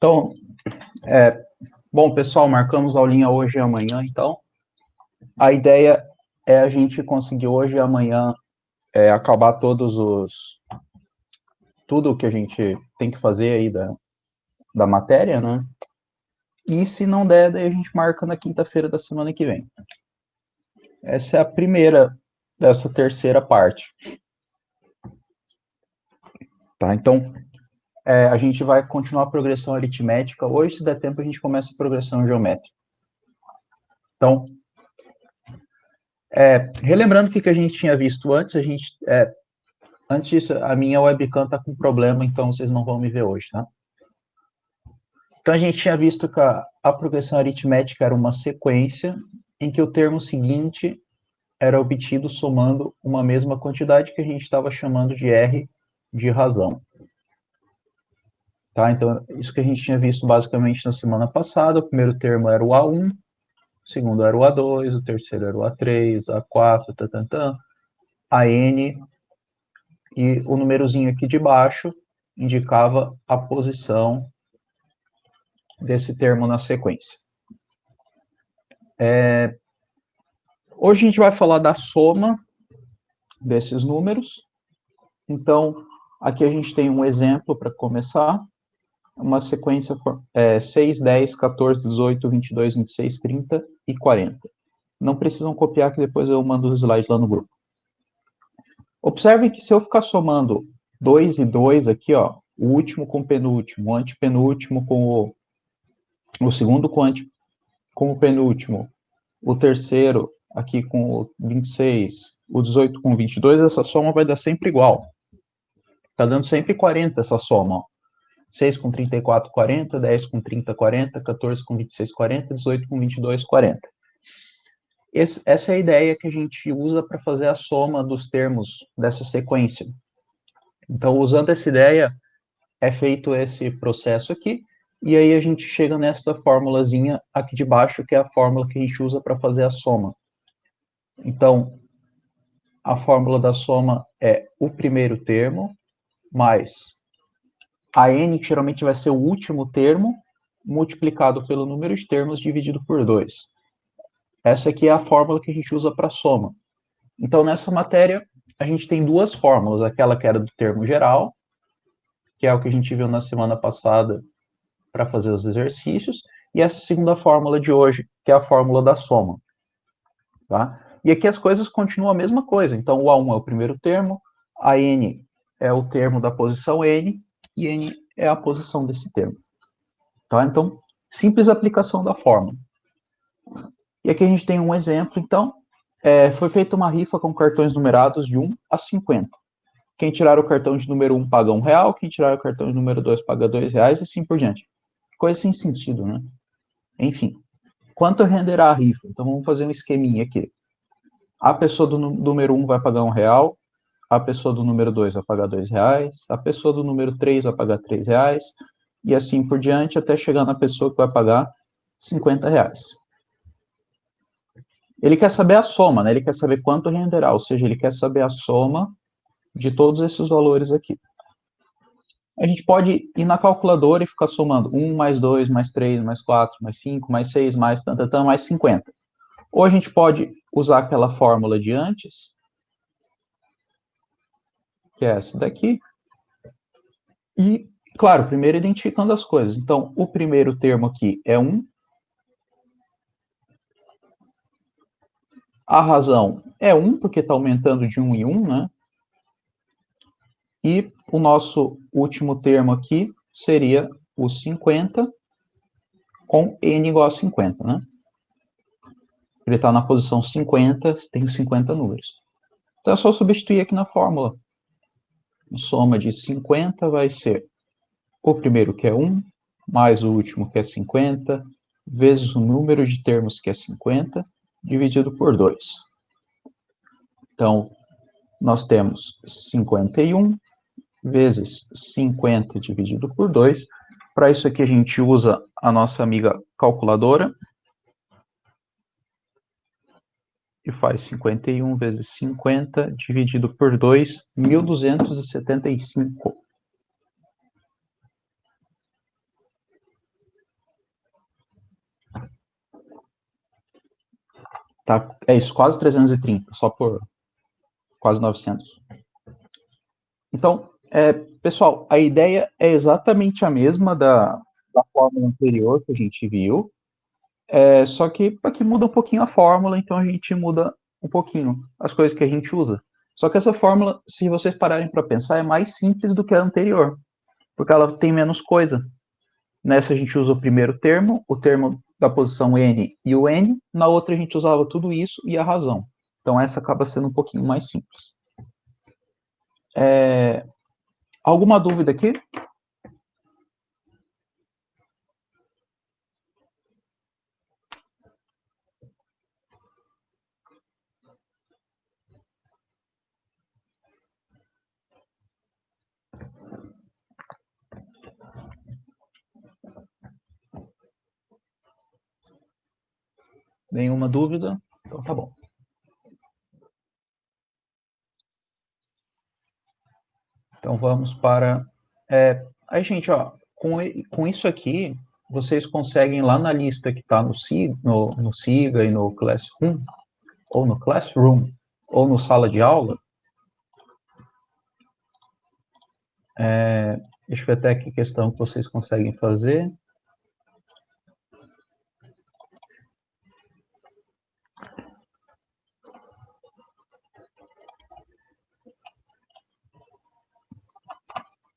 Então, bom, pessoal, marcamos a aulinha hoje e amanhã, então. A ideia é a gente conseguir hoje e amanhã acabar tudo que a gente tem que fazer aí da matéria, né? E se não der, daí a gente marca na quinta-feira da semana que vem. Essa é a primeira dessa terceira parte. Tá, então, a gente vai continuar a progressão aritmética. Hoje, se der tempo, a gente começa a progressão geométrica. Então, relembrando o que a gente tinha visto antes, antes disso, a minha webcam está com problema, então vocês não vão me ver hoje, tá? Então, a gente tinha visto que a progressão aritmética era uma sequência em que o termo seguinte era obtido somando uma mesma quantidade que a gente estava chamando de R de razão. Tá? Então, isso que a gente tinha visto basicamente na semana passada, o primeiro termo era o A1, o segundo era o A2, o terceiro era o A3, A4, AN, e o númerozinho aqui de baixo indicava a posição desse termo na sequência. Hoje a gente vai falar da soma desses números. Então, aqui a gente tem um exemplo para começar. Uma sequência 6, 10, 14, 18, 22, 26, 30 e 40. Não precisam copiar, que depois eu mando os slides lá no grupo. Observem que se eu ficar somando 2 e 2 aqui, ó, o último com o penúltimo, o antepenúltimo com o segundo com o penúltimo, o terceiro aqui com o 26, o 18 com o 22, essa soma vai dar sempre igual. Tá dando sempre 40 essa soma, ó. 6 com 34, 40, 10 com 30, 40, 14 com 26, 40, 18 com 22, 40. Essa é a ideia que a gente usa para fazer a soma dos termos dessa sequência. Então, usando essa ideia, é feito esse processo aqui, e aí a gente chega nessa formulazinha aqui de baixo, que é a fórmula que a gente usa para fazer a soma. Então, a fórmula da soma é o primeiro termo, mais a n, que geralmente vai ser o último termo, multiplicado pelo número de termos dividido por 2. Essa aqui é a fórmula que a gente usa para soma. Então, nessa matéria, a gente tem duas fórmulas, aquela que era do termo geral, que é o que a gente viu na semana passada para fazer os exercícios, e essa segunda fórmula de hoje, que é a fórmula da soma. Tá? E aqui as coisas continuam a mesma coisa. Então, o A1 é o primeiro termo, a N é o termo da posição N, e N é a posição desse termo. Tá? Então, simples aplicação da fórmula. E aqui a gente tem um exemplo, então, foi feita uma rifa com cartões numerados de 1 a 50. Quem tirar o cartão de número 1 paga R$1, quem tirar o cartão de número 2 paga R$2, e assim por diante. Coisa sem sentido, né? Enfim, quanto renderá a rifa? Então, vamos fazer um esqueminha aqui. A pessoa do número 1 vai pagar R$1, a pessoa do número 2 vai pagar R$2, a pessoa do número 3 vai pagar R$3, e assim por diante, até chegar na pessoa que vai pagar R$50. Ele quer saber a soma, né? Ele quer saber quanto renderá, ou seja, ele quer saber a soma de todos esses valores aqui. A gente pode ir na calculadora e ficar somando 1 mais 2, mais 3, mais 4, mais 5, mais 6, mais mais 50. Ou a gente pode usar aquela fórmula de antes, que é essa daqui, e, claro, primeiro identificando as coisas. Então, o primeiro termo aqui é 1, a razão é 1, porque está aumentando de 1 em 1, né? E o nosso último termo aqui seria o 50 com n igual a 50, né? Ele está na posição 50, tem 50 números. Então é só substituir aqui na fórmula. A soma de 50 vai ser o primeiro, que é 1, mais o último, que é 50, vezes o número de termos, que é 50, dividido por 2. Então, nós temos 51 vezes 50 dividido por 2. Para isso aqui a gente usa a nossa amiga calculadora. E faz 51 vezes 50 dividido por 2, 1.275. Tá? É isso, quase 330, só por quase 900. Então, pessoal, a ideia é exatamente a mesma da fórmula anterior que a gente viu, só que aqui muda um pouquinho a fórmula, então a gente muda um pouquinho as coisas que a gente usa. Só que essa fórmula, se vocês pararem para pensar, é mais simples do que a anterior, porque ela tem menos coisa. Nessa a gente usa o primeiro termo, o termo da posição n e o n, na outra a gente usava tudo isso e a razão. Então essa acaba sendo um pouquinho mais simples. Alguma dúvida aqui? Nenhuma dúvida? Então tá bom. Então vamos para... aí, gente, ó, com isso aqui, vocês conseguem lá na lista que está no Siga e no Classroom, ou no Sala de Aula, deixa eu ver até que questão que vocês conseguem fazer.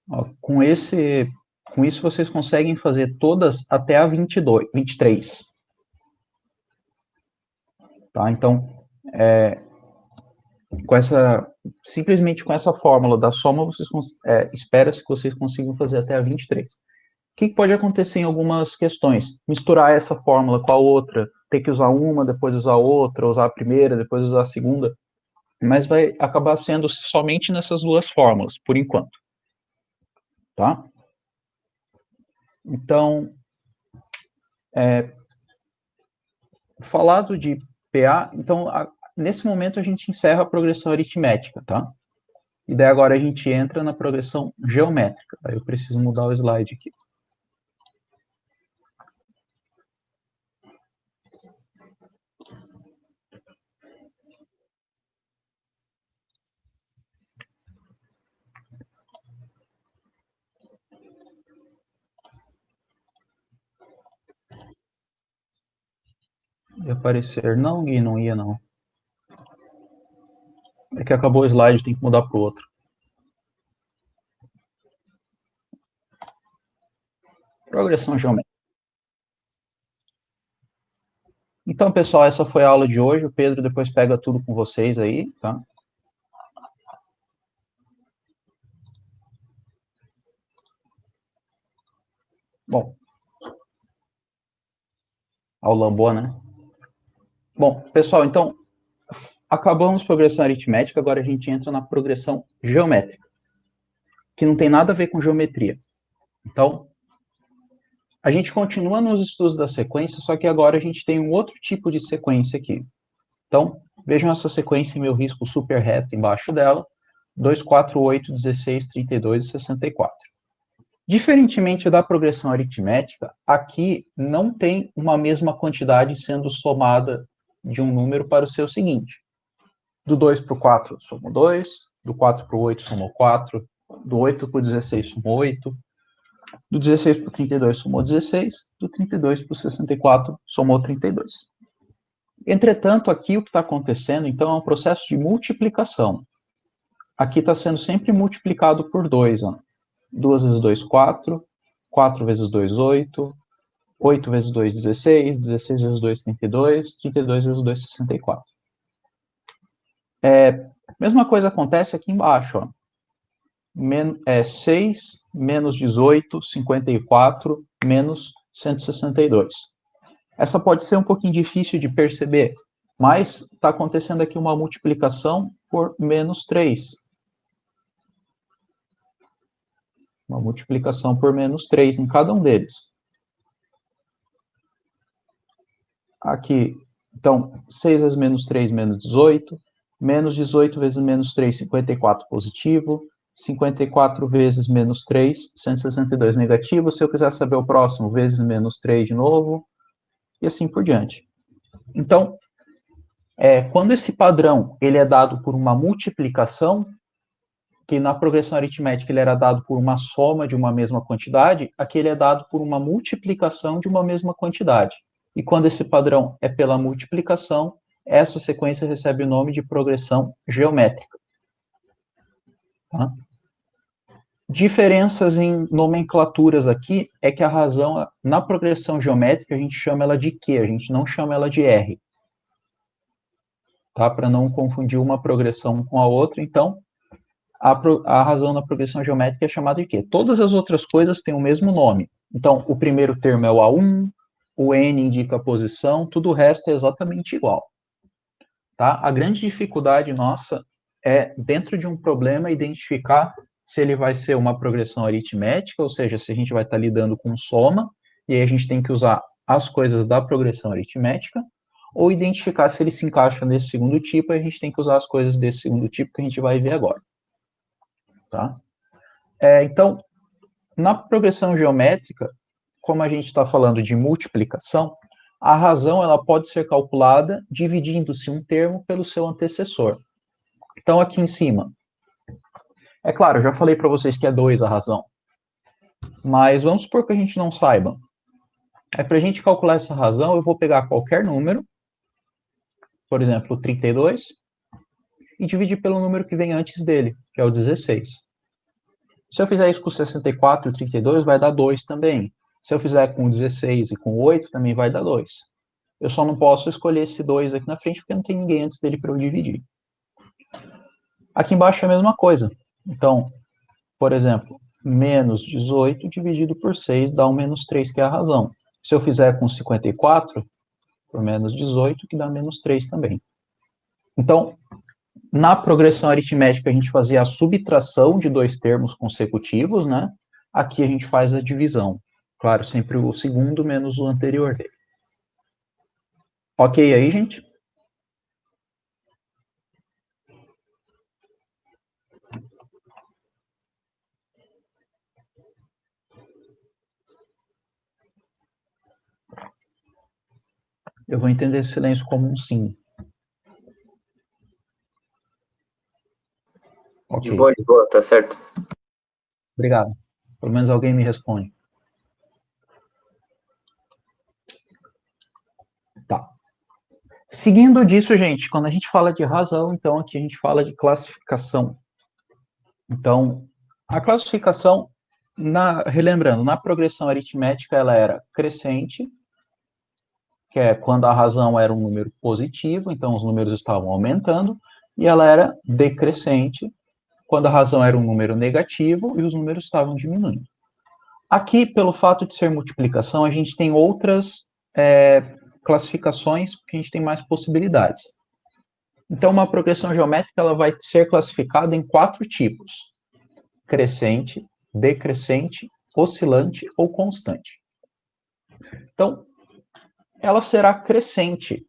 Ó, com isso vocês conseguem fazer todas até a 23. Tá? Então, simplesmente com essa fórmula da soma, espera-se que vocês consigam fazer até a 23. O que pode acontecer em algumas questões? Misturar essa fórmula com a outra, ter que usar uma, depois usar outra, usar a primeira, depois usar a segunda, mas vai acabar sendo somente nessas duas fórmulas, por enquanto. Tá? Então, falado de PA, então, nesse momento a gente encerra a progressão aritmética, tá? E daí agora a gente entra na progressão geométrica. Aí eu preciso mudar o slide aqui. Ia aparecer, não, Gui, não ia não. É que acabou o slide, tem que mudar para o outro. Progressão geométrica. Então, pessoal, essa foi a aula de hoje. O Pedro depois pega tudo com vocês aí, tá? Bom. Aula boa, né? Bom, pessoal, então, acabamos progressão aritmética, agora a gente entra na progressão geométrica, que não tem nada a ver com geometria. Então, a gente continua nos estudos da sequência, só que agora a gente tem um outro tipo de sequência aqui. Então, vejam essa sequência em meu risco super reto embaixo dela, 2, 4, 8, 16, 32 e 64. Diferentemente da progressão aritmética, aqui não tem uma mesma quantidade sendo somada de um número para o seu seguinte. Do 2 para o 4, somo 2, do 4 para o 8, somou 4, do 8 para o 16, somou 8, do 16 para o 32, somou 16, do 32 para o 64, somou 32. Entretanto, aqui o que está acontecendo, então, é um processo de multiplicação. Aqui está sendo sempre multiplicado por 2. Ó. 2 vezes 2, 4. 4 vezes 2, 8. 8 vezes 2, 16. 16 vezes 2, 32. 32 vezes 2, 64. Mesma coisa acontece aqui embaixo. Ó. 6 menos 18, 54, menos 162. Essa pode ser um pouquinho difícil de perceber, mas está acontecendo aqui uma multiplicação por menos 3. Uma multiplicação por menos 3 em cada um deles. Aqui, então, 6 vezes menos 3, menos 18. Menos 18 vezes menos 3, 54 positivo. 54 vezes menos 3, 162 negativo. Se eu quiser saber o próximo, vezes menos 3 de novo. E assim por diante. Então, Quando esse padrão ele é dado por uma multiplicação, que na progressão aritmética ele era dado por uma soma de uma mesma quantidade, aqui ele é dado por uma multiplicação de uma mesma quantidade. E quando esse padrão é pela multiplicação, essa sequência recebe o nome de progressão geométrica. Tá? Diferenças em nomenclaturas aqui é que a razão, na progressão geométrica, a gente chama ela de Q, a gente não chama ela de R. Tá? Para não confundir uma progressão com a outra, então, a razão na progressão geométrica é chamada de Q. Todas as outras coisas têm o mesmo nome. Então, o primeiro termo é o A1, o N indica a posição, tudo o resto é exatamente igual. Tá? A grande dificuldade nossa é, dentro de um problema, identificar se ele vai ser uma progressão aritmética, ou seja, se a gente vai estar lidando com soma, e aí a gente tem que usar as coisas da progressão aritmética, ou identificar se ele se encaixa nesse segundo tipo, e a gente tem que usar as coisas desse segundo tipo que a gente vai ver agora. Tá? Então, na progressão geométrica, como a gente está falando de multiplicação, a razão ela pode ser calculada dividindo-se um termo pelo seu antecessor. Então, aqui em cima, é claro, eu já falei para vocês que é 2 a razão, mas vamos supor que a gente não saiba. Para a gente calcular essa razão, eu vou pegar qualquer número, por exemplo, 32, e dividir pelo número que vem antes dele, que é o 16. Se eu fizer isso com 64 e 32, vai dar 2 também. Se eu fizer com 16 e com 8, também vai dar 2. Eu só não posso escolher esse 2 aqui na frente, porque não tem ninguém antes dele para eu dividir. Aqui embaixo é a mesma coisa. Então, por exemplo, menos 18 dividido por 6 dá um menos 3, que é a razão. Se eu fizer com 54, por menos 18, que dá menos 3 também. Então, na progressão aritmética, a gente fazia a subtração de dois termos consecutivos, né? Aqui a gente faz a divisão. Claro, sempre o segundo menos o anterior dele. Ok aí, gente? Eu vou entender esse silêncio como um sim. Ok. De boa, tá certo. Obrigado. Pelo menos alguém me responde. Tá. Seguindo disso, gente, quando a gente fala de razão, então aqui a gente fala de classificação. Então, a classificação, relembrando, na progressão aritmética ela era crescente, que é quando a razão era um número positivo, então os números estavam aumentando, e ela era decrescente, quando a razão era um número negativo e os números estavam diminuindo. Aqui, pelo fato de ser multiplicação, a gente tem outras classificações, porque a gente tem mais possibilidades. Então, uma progressão geométrica ela vai ser classificada em 4 tipos: crescente, decrescente, oscilante ou constante. Então, ela será crescente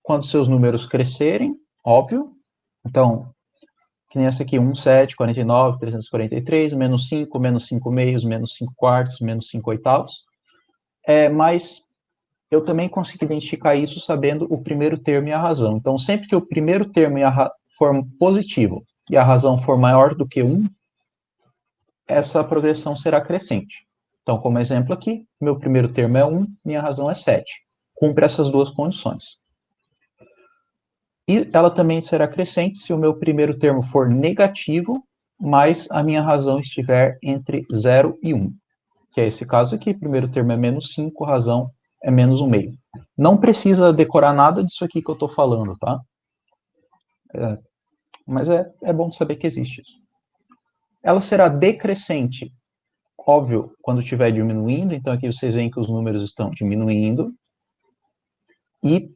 quando seus números crescerem, óbvio. Então, que nem essa aqui, 1, 7, 49, 343, menos 5, menos 5 meios, menos 5 quartos, menos 5 oitavos. Mas eu também consigo identificar isso sabendo o primeiro termo e a razão. Então, sempre que o primeiro termo for positivo e a razão for maior do que 1, essa progressão será crescente. Então, como exemplo aqui, meu primeiro termo é 1, minha razão é 7. Cumpre essas duas condições. E ela também será crescente se o meu primeiro termo for negativo, mas a minha razão estiver entre 0 e 1. Que é esse caso aqui, primeiro termo é menos 5, razão é menos 1,5. Não precisa decorar nada disso aqui que eu estou falando, tá? Mas é bom saber que existe isso. Ela será decrescente, óbvio, quando estiver diminuindo, então aqui vocês veem que os números estão diminuindo. E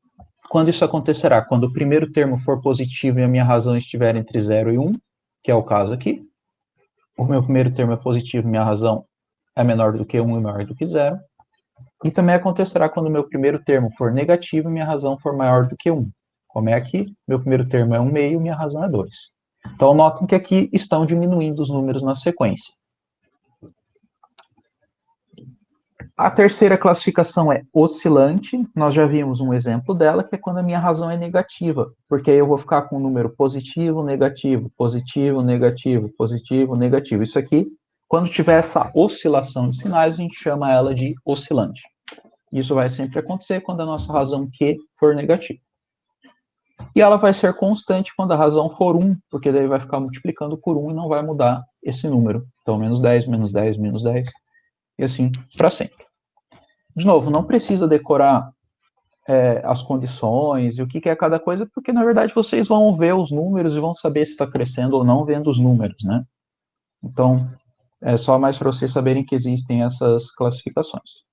quando isso acontecerá? Quando o primeiro termo for positivo e a minha razão estiver entre 0 e 1, que é o caso aqui. O meu primeiro termo é positivo e minha razão é menor do que 1 e maior do que 0. E também acontecerá quando o meu primeiro termo for negativo e minha razão for maior do que 1. Como é aqui, meu primeiro termo é 1,5 e minha razão é 2. Então, notem que aqui estão diminuindo os números na sequência. A terceira classificação é oscilante. Nós já vimos um exemplo dela, que é quando a minha razão é negativa, porque aí eu vou ficar com um número positivo, negativo, positivo, negativo, positivo, negativo. Isso aqui, quando tiver essa oscilação de sinais, a gente chama ela de oscilante. Isso vai sempre acontecer quando a nossa razão Q for negativa. E ela vai ser constante quando a razão for 1, porque daí vai ficar multiplicando por 1 e não vai mudar esse número. Então, menos 10, menos 10, menos 10, e assim para sempre. De novo, não precisa decorar as condições e o que é cada coisa, porque na verdade vocês vão ver os números e vão saber se está crescendo ou não vendo os números, né? Então, é só mais para vocês saberem que existem essas classificações.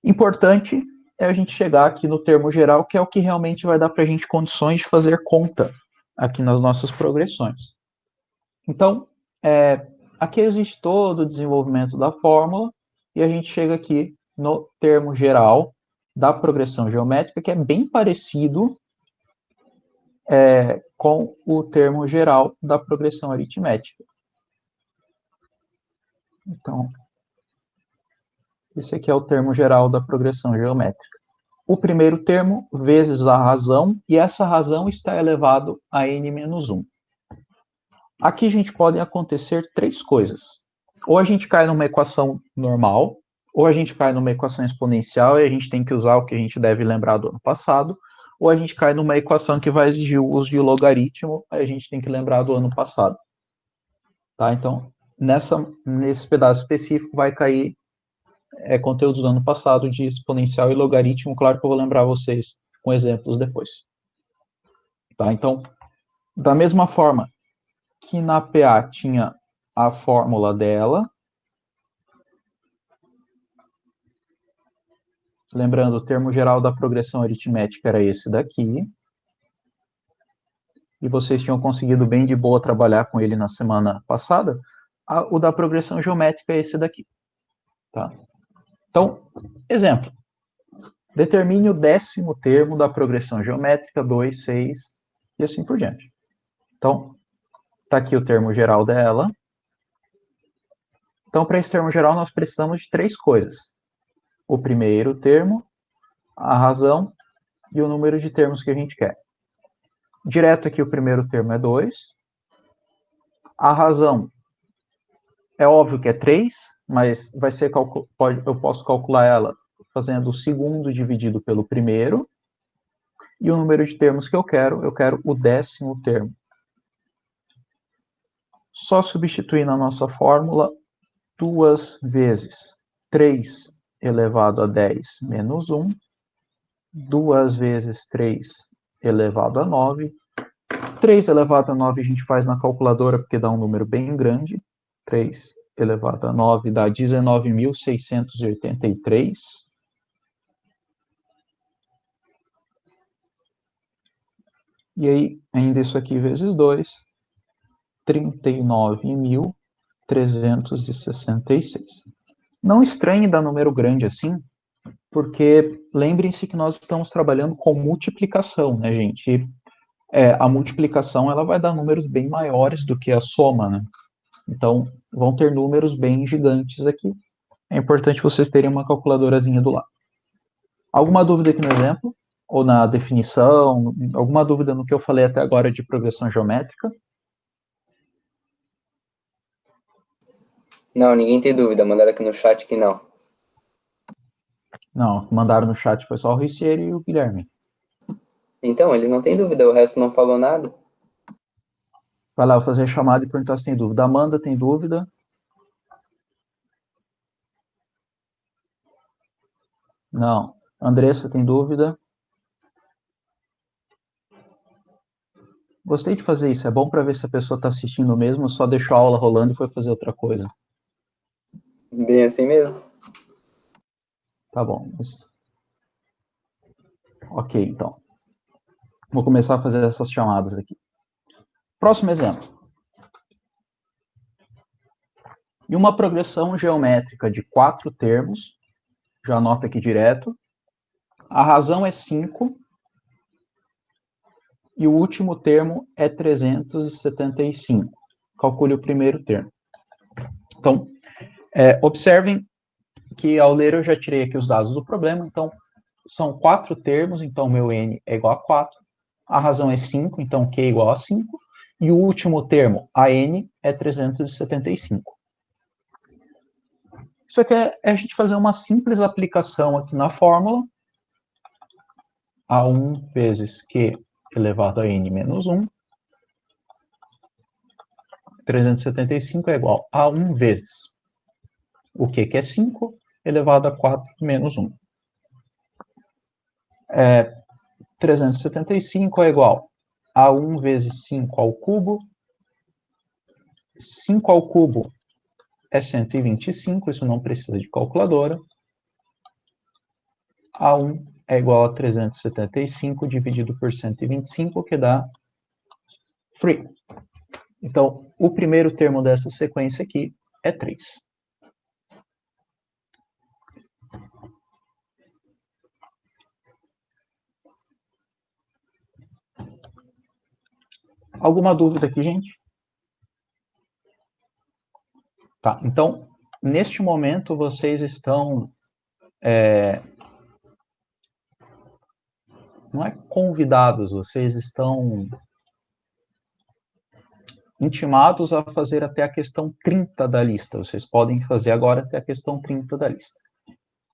Importante é a gente chegar aqui no termo geral, que é o que realmente vai dar para a gente condições de fazer conta aqui nas nossas progressões. Então, aqui existe todo o desenvolvimento da fórmula, e a gente chega aqui no termo geral da progressão geométrica, que é bem parecido com o termo geral da progressão aritmética. Então, esse aqui é o termo geral da progressão geométrica. O primeiro termo vezes a razão, e essa razão está elevado a n-1. Aqui, gente, podem acontecer três coisas. Ou a gente cai numa equação normal, ou a gente cai numa equação exponencial e a gente tem que usar o que a gente deve lembrar do ano passado, ou a gente cai numa equação que vai exigir o uso de logaritmo, aí a gente tem que lembrar do ano passado. Tá? Então, nesse pedaço específico vai cair conteúdo do ano passado de exponencial e logaritmo. Claro que eu vou lembrar vocês com exemplos depois. Tá? Então, da mesma forma que na PA tinha a fórmula dela, lembrando, o termo geral da progressão aritmética era esse daqui, e vocês tinham conseguido bem de boa trabalhar com ele na semana passada, o da progressão geométrica é esse daqui. Tá? Então, exemplo, determine o 10º termo da progressão geométrica, 2, 6, e assim por diante. Então, está aqui o termo geral dela. Então, para esse termo geral, nós precisamos de três coisas. O primeiro termo, a razão e o número de termos que a gente quer. Direto aqui, o primeiro termo é 2. A razão é óbvio que é 3, mas vai ser eu posso calcular ela fazendo o segundo dividido pelo primeiro. E o número de termos que eu quero o 10º termo. Só substituir na nossa fórmula 2 vezes 3 elevado a 10 menos 1, 2 vezes 3 elevado a 9, 3 elevado a 9 a gente faz na calculadora porque dá um número bem grande, 3 elevado a 9 dá 19.683, e aí ainda isso aqui vezes 2, 39.366. Não estranhe dar número grande assim, porque lembrem-se que nós estamos trabalhando com multiplicação, né, gente? A multiplicação ela vai dar números bem maiores do que a soma, né? Então, vão ter números bem gigantes aqui. É importante vocês terem uma calculadorazinha do lado. Alguma dúvida aqui no exemplo? Ou na definição? Alguma dúvida no que eu falei até agora de progressão geométrica? Não, ninguém tem dúvida. Mandaram aqui no chat que não. Não, mandaram no chat foi só o Ricieri e o Guilherme. Então, eles não têm dúvida, o resto não falou nada. Vai lá, eu vou fazer a chamada e perguntar se tem dúvida. Amanda, tem dúvida? Não. Andressa, tem dúvida? Gostei de fazer isso. É bom para ver se a pessoa está assistindo mesmo, só deixou a aula rolando e foi fazer outra coisa. Bem assim mesmo. Tá bom. Ok, então. Vou começar a fazer essas chamadas aqui. Próximo exemplo. Em uma progressão geométrica de 4 termos, já anota aqui direto, a razão é 5 e o último termo é 375. Calcule o primeiro termo. Então, observem aqui, ao ler, eu já tirei aqui os dados do problema, então, são 4 termos, então, meu n é igual a 4, a razão é 5, então, q é igual a 5, e o último termo, a n, é 375. Isso aqui é a gente fazer uma simples aplicação aqui na fórmula, a1 vezes q elevado a n menos 1, 375 é igual a 1 vezes o q, que é 5, elevado a 4 menos 1. 375 é igual a 1 vezes 5 ao cubo. 5 ao cubo é 125, isso não precisa de calculadora. A1 é igual a 375 dividido por 125, que dá 3. Então, o primeiro termo dessa sequência aqui é 3. Alguma dúvida aqui, gente? Tá, então, neste momento, vocês estão... não é convidados, vocês estão intimados a fazer até a questão 30 da lista. Vocês podem fazer agora até a questão 30 da lista.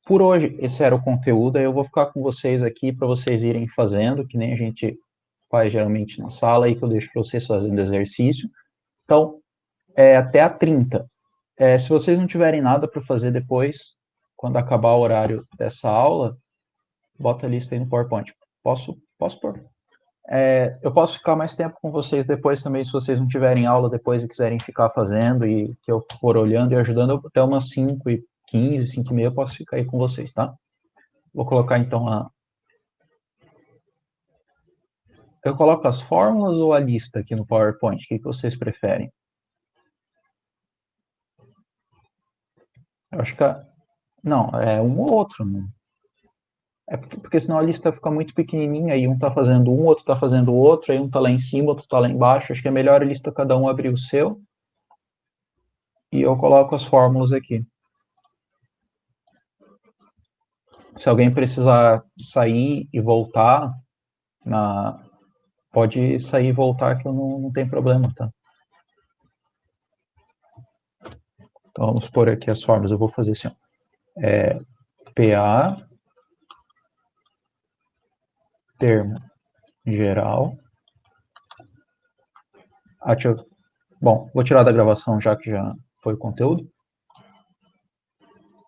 Por hoje, esse era o conteúdo, aí eu vou ficar com vocês aqui para vocês irem fazendo, que nem a gente faz geralmente na sala, aí que eu deixo para vocês fazendo exercício. Então, até a 30. Se vocês não tiverem nada para fazer depois, quando acabar o horário dessa aula, bota a lista aí no PowerPoint. Posso pôr? Eu posso ficar mais tempo com vocês depois também, se vocês não tiverem aula depois e quiserem ficar fazendo, e que eu for olhando e ajudando, até umas 5h15, 5h30 eu posso ficar aí com vocês, tá? Vou colocar então eu coloco as fórmulas ou a lista aqui no PowerPoint? O que vocês preferem? Eu acho que... não, é um ou outro, né? Porque senão a lista fica muito pequenininha, aí um está fazendo um, outro está fazendo outro, aí um está lá em cima, outro está lá embaixo. Acho que é melhor a lista cada um abrir o seu. E eu coloco as fórmulas aqui. Se alguém precisar sair e voltar, pode sair e voltar que eu não tem problema, tá? Então vamos pôr aqui as fórmulas. Eu vou fazer assim, ó. PA, termo geral. Bom, vou tirar da gravação já que já foi o conteúdo.